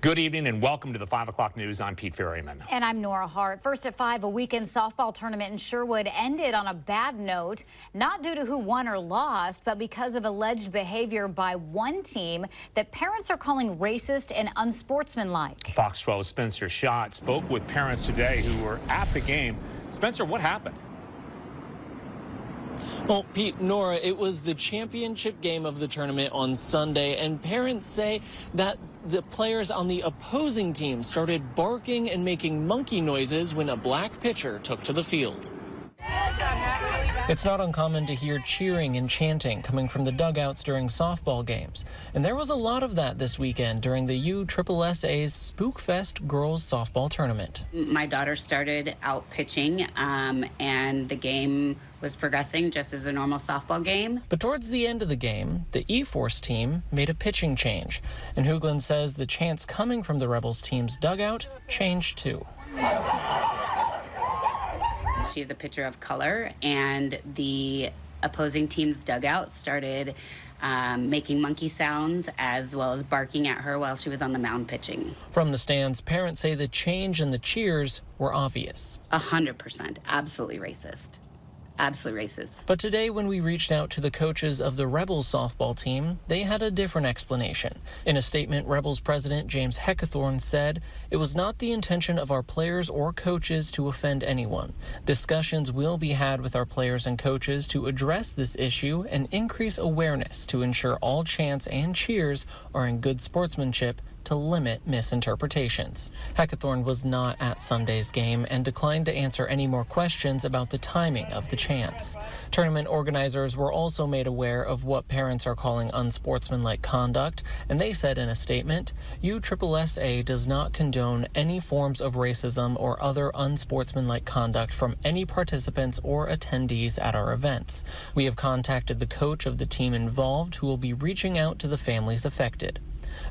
Good evening and welcome to the 5 o'clock news. I'm Pete Ferryman. And I'm Nora Hart. First at 5, a weekend softball tournament in Sherwood ended on a bad note, not due to who won or lost, but because of alleged behavior by one team that parents are calling racist and unsportsmanlike. Fox 12's Spencer Schott spoke with parents today who were at the game. Spencer, what happened? Well, Pete, Nora, it was the championship game of the tournament on Sunday, and parents say that the players on the opposing team started barking and making monkey noises when a black pitcher took to the field. It's not uncommon to hear cheering and chanting coming from the dugouts during softball games, and there was a lot of that this weekend during the USSSA's Spookfest Girls Softball Tournament. My daughter started out pitching, and the game was progressing just as a normal softball game. But towards the end of the game, the E-Force team made a pitching change, and Hoagland says the chants coming from the Rebels team's dugout changed too. She is a pitcher of color, and the opposing team's dugout started making monkey sounds as well as barking at her while she was on the mound pitching. From the stands, parents say the change in the cheers were obvious. 100%, absolutely racist. Absolutely racist. But today, when we reached out to the coaches of the Rebels softball team, they had a different explanation. In a statement, Rebels president James Heckathorn said, "It was not the intention of our players or coaches to offend anyone. Discussions will be had with our players and coaches to address this issue and increase awareness to ensure all chants and cheers are in good sportsmanship to limit misinterpretations." Heckathorn was not at Sunday's game and declined to answer any more questions about the timing of the chants. Tournament organizers were also made aware of what parents are calling unsportsmanlike conduct, and they said in a statement, USSSA does not condone any forms of racism or other unsportsmanlike conduct from any participants or attendees at our events. We have contacted the coach of the team involved, who will be reaching out to the families affected.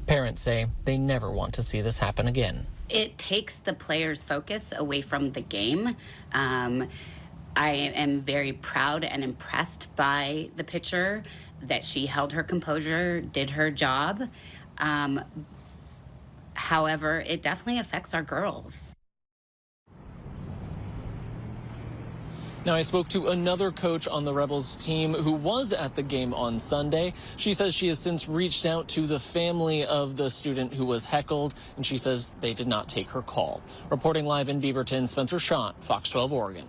Parents say they never want to see this happen again. It takes the players' focus away from the game. I am very proud and impressed by the pitcher, that she held her composure, did her job. However, it definitely affects our girls. Now, I spoke to another coach on the Rebels team who was at the game on Sunday. She says she has since reached out to the family of the student who was heckled, and she says they did not take her call. Reporting live in Beaverton, Spencer Schott, Fox 12 Oregon.